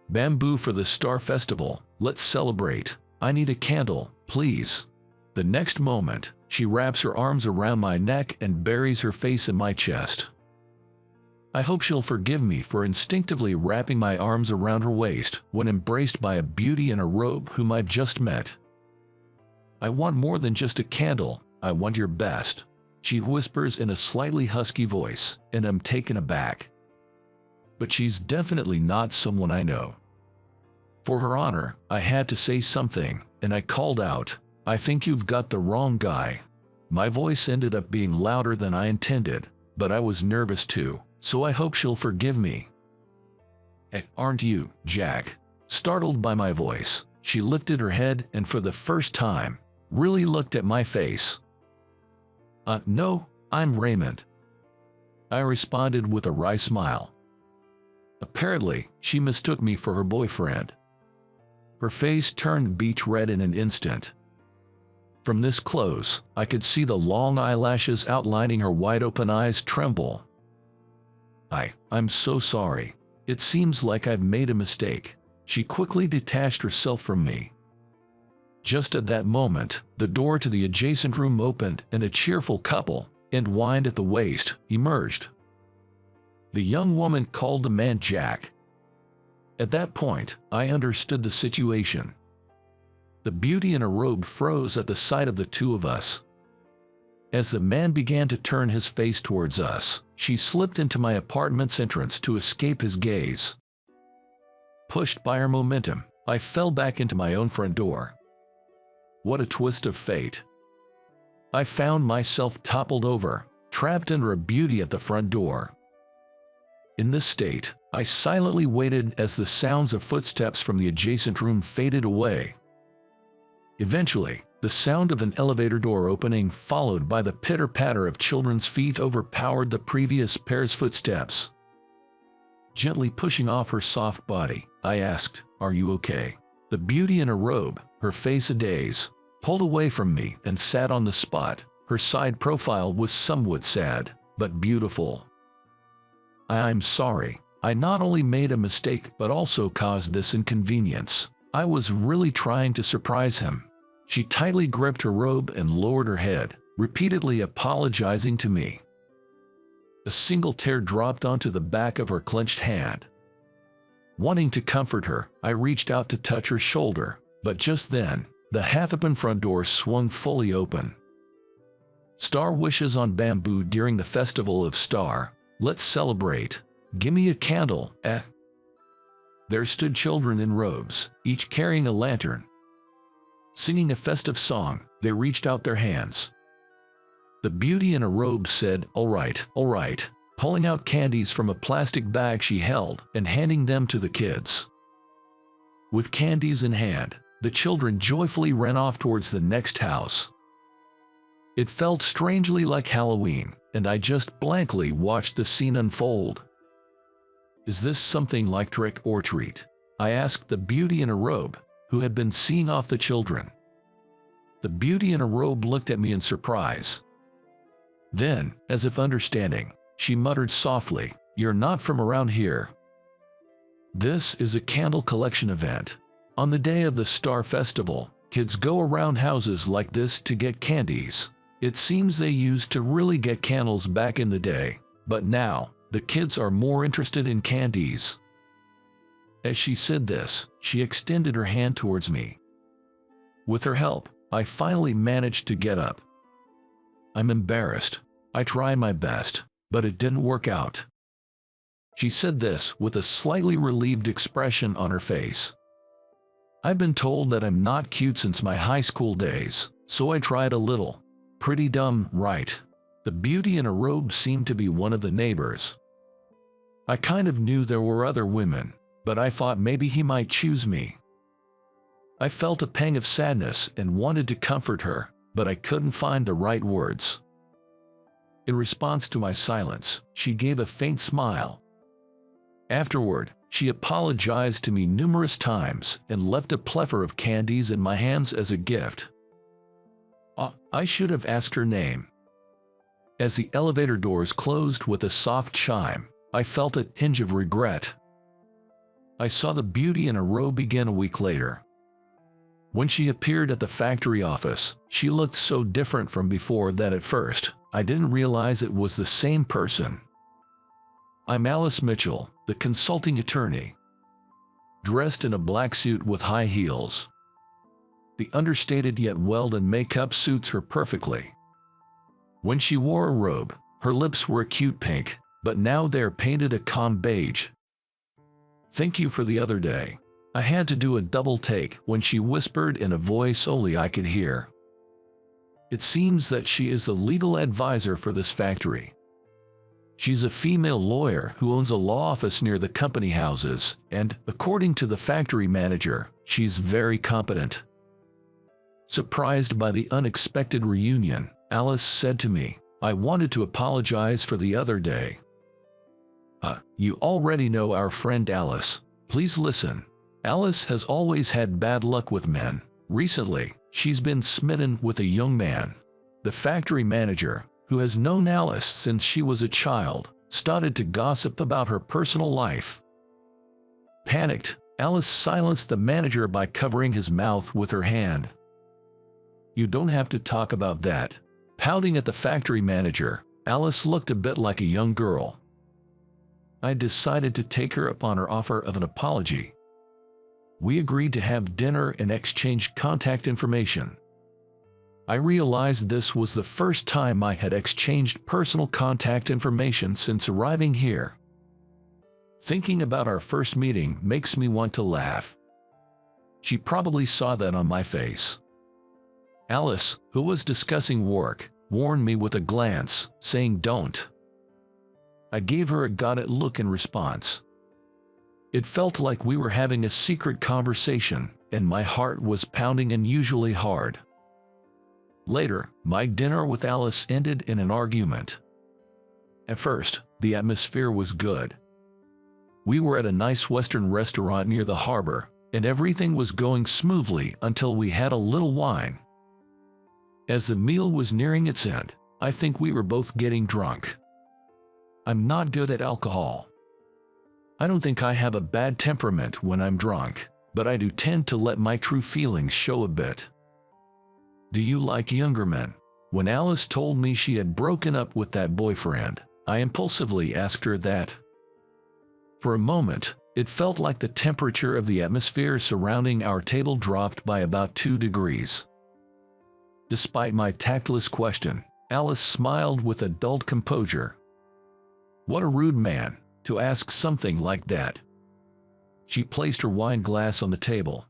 "Bamboo for the Star Festival, let's celebrate. I need a candle, please." The next moment, she wraps her arms around my neck and buries her face in my chest. I hope she'll forgive me for instinctively wrapping my arms around her waist when embraced by a beauty in a robe whom I've just met. "I want more than just a candle, I want your best," she whispers in a slightly husky voice, and I'm taken aback. But she's definitely not someone I know. For her honor, I had to say something, and I called out, "I think you've got the wrong guy." My voice ended up being louder than I intended, but I was nervous too, so I hope she'll forgive me. "Aren't you, Jack?" Startled by my voice, she lifted her head and for the first time, really looked at my face. No, I'm Raymond," I responded with a wry smile. Apparently, she mistook me for her boyfriend. Her face turned beach red in an instant. From this close, I could see the long eyelashes outlining her wide-open eyes tremble. I'm so sorry. It seems like I've made a mistake." She quickly detached herself from me. Just at that moment, the door to the adjacent room opened and a cheerful couple, entwined at the waist, emerged. The young woman called the man Jack. At that point, I understood the situation. The beauty in a robe froze at the sight of the two of us. As the man began to turn his face towards us, she slipped into my apartment's entrance to escape his gaze. Pushed by her momentum, I fell back into my own front door. What a twist of fate. I found myself toppled over, trapped under a beauty at the front door. In this state, I silently waited as the sounds of footsteps from the adjacent room faded away. Eventually, the sound of an elevator door opening followed by the pitter-patter of children's feet overpowered the previous pair's footsteps. Gently pushing off her soft body, I asked, "Are you okay?" The beauty in a robe, her face a-daze, pulled away from me and sat on the spot. Her side profile was somewhat sad, but beautiful. "I'm sorry. I not only made a mistake but also caused this inconvenience. I was really trying to surprise him." She tightly gripped her robe and lowered her head, repeatedly apologizing to me. A single tear dropped onto the back of her clenched hand. Wanting to comfort her, I reached out to touch her shoulder, but just then, the half-open front door swung fully open. "Star wishes on bamboo during the Festival of Star. Let's celebrate. Gimme a candle, eh?" There stood children in robes, each carrying a lantern. Singing a festive song, they reached out their hands. The beauty in a robe said, all right," pulling out candies from a plastic bag she held and handing them to the kids. With candies in hand, the children joyfully ran off towards the next house. It felt strangely like Halloween, and I just blankly watched the scene unfold. "Is this something like trick or treat?" I asked the beauty in a robe, who had been seeing off the children. The beauty in a robe looked at me in surprise. Then, as if understanding, she muttered softly, "You're not from around here. This is a candle collection event. On the day of the Star Festival, kids go around houses like this to get candies. It seems they used to really get candles back in the day, but now, the kids are more interested in candies." As she said this, she extended her hand towards me. With her help, I finally managed to get up. I'm embarrassed. I tried my best, but it didn't work out. She said this with a slightly relieved expression on her face. I've been told that I'm not cute since my high school days, so I tried a little. Pretty dumb, right? The beauty in a robe seemed to be one of the neighbors. I kind of knew there were other women, but I thought maybe he might choose me. I felt a pang of sadness and wanted to comfort her, but I couldn't find the right words. In response to my silence, she gave a faint smile. Afterward, she apologized to me numerous times and left a plethora of candies in my hands as a gift. I should have asked her name. As the elevator doors closed with a soft chime, I felt a tinge of regret. I saw the beauty in a robe again a week later. When she appeared at the factory office, she looked so different from before that at first, I didn't realize it was the same person. I'm Alice Mitchell, the consulting attorney. Dressed in a black suit with high heels. The understated yet well-done makeup suits her perfectly. When she wore a robe, her lips were a cute pink, but now they're painted a calm beige. Thank you for the other day. I had to do a double take when she whispered in a voice only I could hear. It seems that she is the legal advisor for this factory. She's a female lawyer who owns a law office near the company houses, and, according to the factory manager, she's very competent. Surprised by the unexpected reunion, Alice said to me, I wanted to apologize for the other day. You already know our friend Alice. Please listen. Alice has always had bad luck with men. Recently, she's been smitten with a young man. The factory manager, who has known Alice since she was a child, started to gossip about her personal life. Panicked, Alice silenced the manager by covering his mouth with her hand. You don't have to talk about that. Pouting at the factory manager, Alice looked a bit like a young girl. I decided to take her up on her offer of an apology. We agreed to have dinner and exchange contact information. I realized this was the first time I had exchanged personal contact information since arriving here. Thinking about our first meeting makes me want to laugh. She probably saw that on my face. Alice, who was discussing work, warned me with a glance, saying don't. I gave her a got it look in response. It felt like we were having a secret conversation, and my heart was pounding unusually hard. Later, my dinner with Alice ended in an argument. At first, the atmosphere was good. We were at a nice Western restaurant near the harbor, and everything was going smoothly until we had a little wine. As the meal was nearing its end, I think we were both getting drunk. I'm not good at alcohol. I don't think I have a bad temperament when I'm drunk, but I do tend to let my true feelings show a bit. Do you like younger men? When Alice told me she had broken up with that boyfriend, I impulsively asked her that. For a moment, it felt like the temperature of the atmosphere surrounding our table dropped by about 2 degrees. Despite my tactless question, Alice smiled with adult composure. What a rude man, to ask something like that. She placed her wine glass on the table.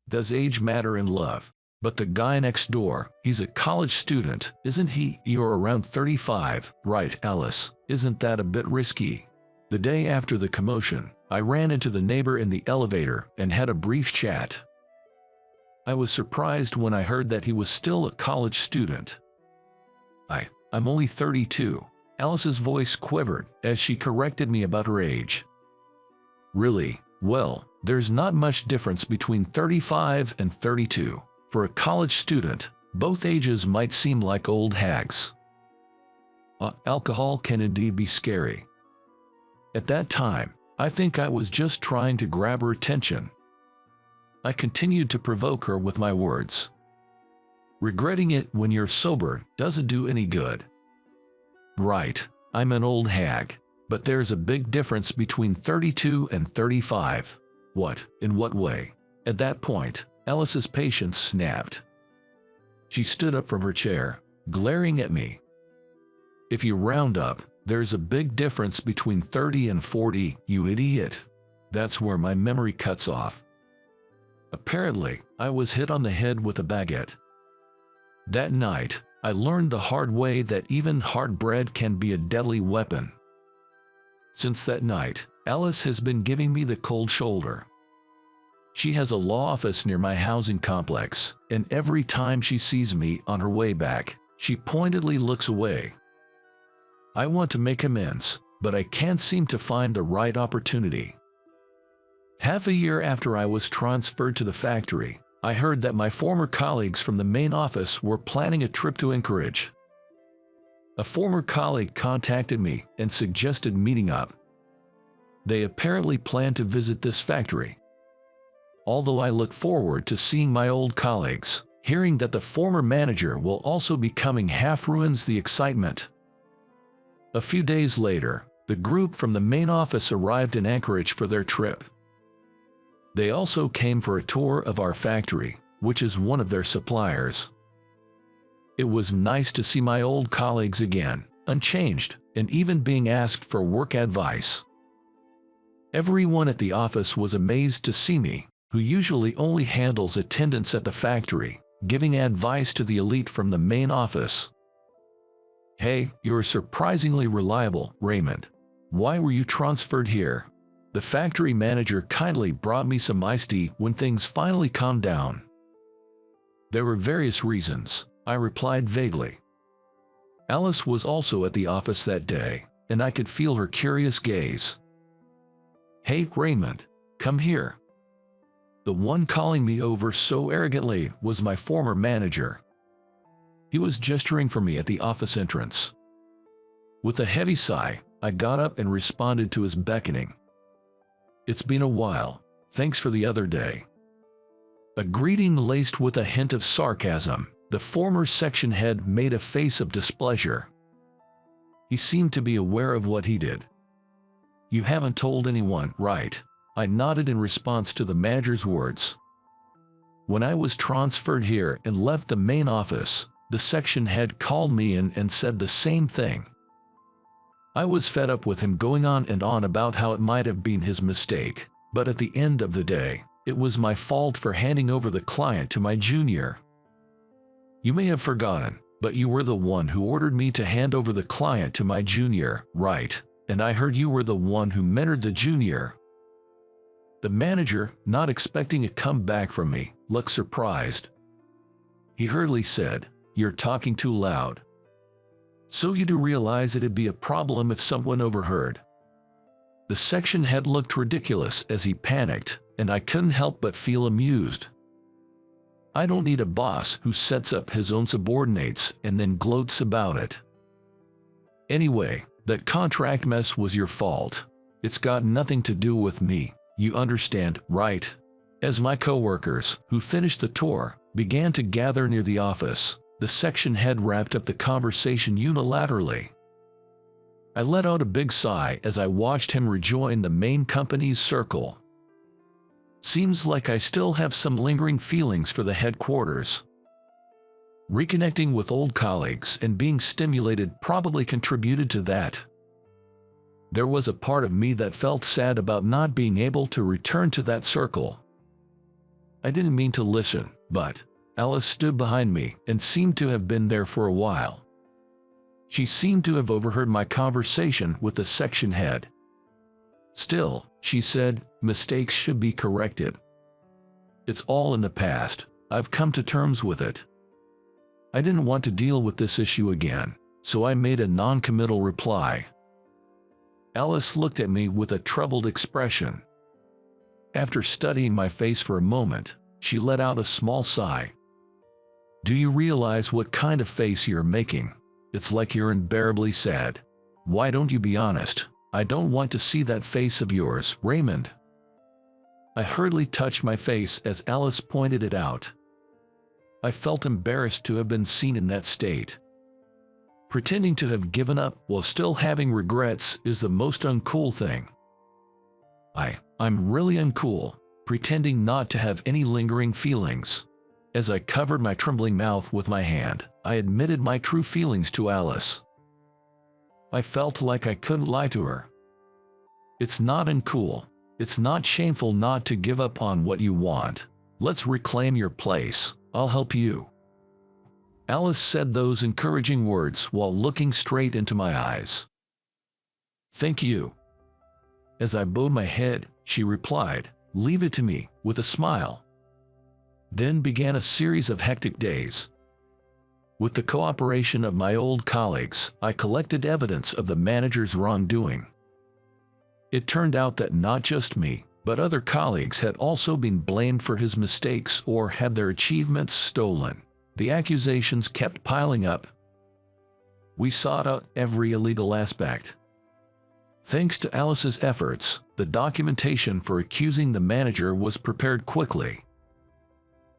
Does age matter in love? But the guy next door, he's a college student, isn't he? You're around 35, right, Alice? Isn't that a bit risky? The day after the commotion, I ran into the neighbor in the elevator and had a brief chat. I was surprised when I heard that he was still a college student. I'm only 32. Alice's voice quivered as she corrected me about her age. Really? Well, there's not much difference between 35 and 32. For a college student, both ages might seem like old hags. Alcohol can indeed be scary. At that time, I think I was just trying to grab her attention. I continued to provoke her with my words. Regretting it when you're sober doesn't do any good. Right, I'm an old hag, but there's a big difference between 32 and 35. What? In what way? At that point, Alice's patience snapped. She stood up from her chair, glaring at me. If you round up, There's a big difference between 30 and 40, you idiot. That's where my memory cuts off. Apparently, I was hit on the head with a baguette. That night, I learned the hard way that even hard bread can be a deadly weapon. Since that night, Alice has been giving me the cold shoulder. She has a law office near my housing complex, and every time she sees me on her way back, she pointedly looks away. I want to make amends, but I can't seem to find the right opportunity. Half a year after I was transferred to the factory, I heard that my former colleagues from the main office were planning a trip to Anchorage. A former colleague contacted me and suggested meeting up. They apparently plan to visit this factory. Although I look forward to seeing my old colleagues, hearing that the former manager will also be coming half ruins the excitement. A few days later, the group from the main office arrived in Anchorage for their trip. They also came for a tour of our factory, which is one of their suppliers. It was nice to see my old colleagues again, unchanged, and even being asked for work advice. Everyone at the office was amazed to see me, who usually only handles attendance at the factory, giving advice to the elite from the main office. "Hey, you're surprisingly reliable, Raymond. Why were you transferred here?" The factory manager kindly brought me some iced tea when things finally calmed down. "There were various reasons," I replied vaguely. Alice was also at the office that day, and I could feel her curious gaze. "Hey, Raymond, come here." The one calling me over so arrogantly was my former manager. He was gesturing for me at the office entrance. With a heavy sigh, I got up and responded to his beckoning. "It's been a while, thanks for the other day." A greeting laced with a hint of sarcasm, the former section head made a face of displeasure. He seemed to be aware of what he did. "You haven't told anyone, right?" I nodded in response to the manager's words. When I was transferred here and left the main office, the section head called me in and said the same thing. I was fed up with him going on and on about how it might have been his mistake, but at the end of the day, it was my fault for handing over the client to my junior. "You may have forgotten, but you were the one who ordered me to hand over the client to my junior, right? And I heard you were the one who mentored the junior." The manager, not expecting a comeback from me, looked surprised. He hurriedly said, "You're talking too loud." "So you do realize it'd be a problem if someone overheard?" The section head looked ridiculous as he panicked, and I couldn't help but feel amused. I don't need a boss who sets up his own subordinates and then gloats about it. "Anyway, that contract mess was your fault. It's got nothing to do with me. You understand, right?" As my coworkers, who finished the tour, began to gather near the office, the section head wrapped up the conversation unilaterally. I let out a big sigh as I watched him rejoin the main company's circle. Seems like I still have some lingering feelings for the headquarters. Reconnecting with old colleagues and being stimulated probably contributed to that. There was a part of me that felt sad about not being able to return to that circle. I didn't mean to listen, but Alice stood behind me and seemed to have been there for a while. She seemed to have overheard my conversation with the section head. "Still," she said, "mistakes should be corrected. It's all in the past. I've come to terms with it." I didn't want to deal with this issue again, so I made a non-committal reply. Alice looked at me with a troubled expression. After studying my face for a moment, she let out a small sigh. "Do you realize what kind of face you're making? It's like you're unbearably sad. Why don't you be honest? I don't want to see that face of yours, Raymond." I hurriedly touched my face as Alice pointed it out. I felt embarrassed to have been seen in that state. Pretending to have given up while still having regrets is the most uncool thing. I'm really uncool, pretending not to have any lingering feelings. As I covered my trembling mouth with my hand, I admitted my true feelings to Alice. I felt like I couldn't lie to her. It's not uncool. It's not shameful not to give up on what you want. Let's reclaim your place. I'll help you. Alice said those encouraging words while looking straight into my eyes. Thank you. As I bowed my head, she replied, leave it to me, with a smile. Then began a series of hectic days. With the cooperation of my old colleagues, I collected evidence of the manager's wrongdoing. It turned out that not just me, but other colleagues had also been blamed for his mistakes or had their achievements stolen. The accusations kept piling up. We sought out every illegal aspect. Thanks to Alice's efforts, the documentation for accusing the manager was prepared quickly.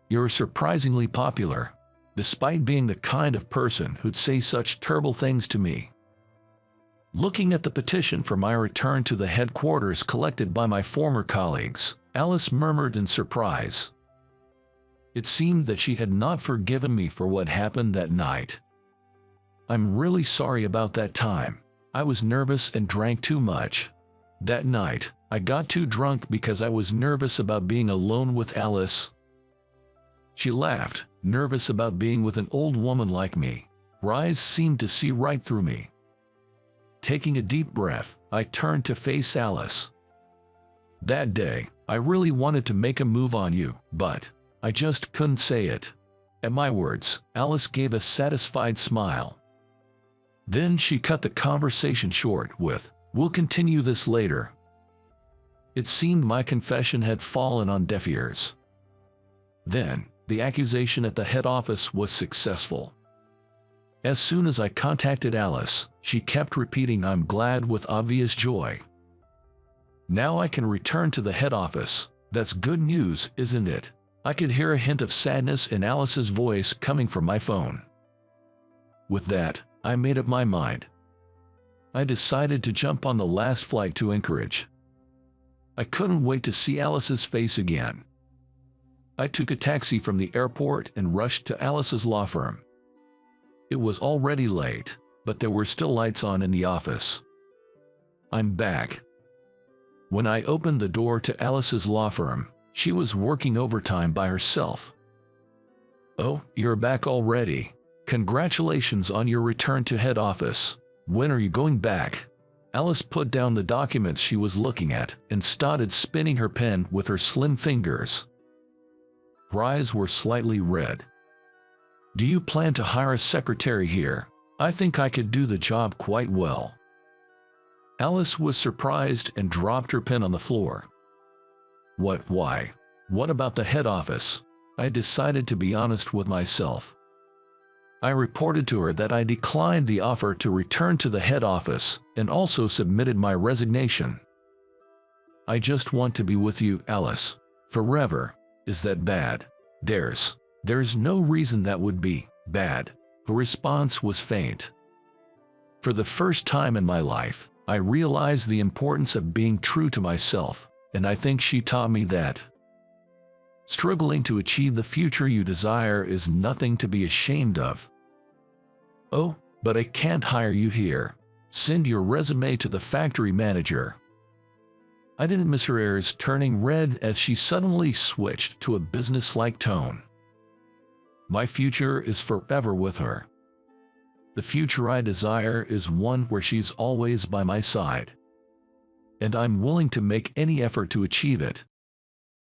You're surprisingly popular, despite being the kind of person who'd say such terrible things to me. Looking at the petition for my return to the headquarters collected by my former colleagues, Alice murmured in surprise. It seemed that she had not forgiven me for what happened that night. I'm really sorry about that time. I was nervous and drank too much. That night, I got too drunk because I was nervous about being alone with Alice. She laughed, nervous about being with an old woman like me. Her eyes seemed to see right through me. Taking a deep breath, I turned to face Alice. That day, I really wanted to make a move on you, but I just couldn't say it. At my words, Alice gave a satisfied smile. Then she cut the conversation short with, we'll continue this later. It seemed my confession had fallen on deaf ears. Then, the accusation at the head office was successful. As soon as I contacted Alice, she kept repeating I'm glad with obvious joy. Now I can return to the head office. That's good news, isn't it? I could hear a hint of sadness in Alice's voice coming from my phone. With that, I made up my mind. I decided to jump on the last flight to Anchorage. I couldn't wait to see Alice's face again. I took a taxi from the airport and rushed to Alice's law firm. It was already late, but there were still lights on in the office. I'm back. When I opened the door to Alice's law firm, she was working overtime by herself. Oh, you're back already. Congratulations on your return to head office. When are you going back? Alice put down the documents she was looking at and started spinning her pen with her slim fingers. Her eyes were slightly red. Do you plan to hire a secretary here? I think I could do the job quite well. Alice was surprised and dropped her pen on the floor. Why? What about the head office? I decided to be honest with myself. I reported to her that I declined the offer to return to the head office and also submitted my resignation. I just want to be with you, Alice. Forever. Is that bad? There's no reason that would be bad. Her response was faint. For the first time in my life, I realized the importance of being true to myself, and I think she taught me that. Struggling to achieve the future you desire is nothing to be ashamed of. Oh, but I can't hire you here. Send your resume to the factory manager. I didn't miss her ears turning red as she suddenly switched to a businesslike tone. My future is forever with her. The future I desire is one where she's always by my side. And I'm willing to make any effort to achieve it.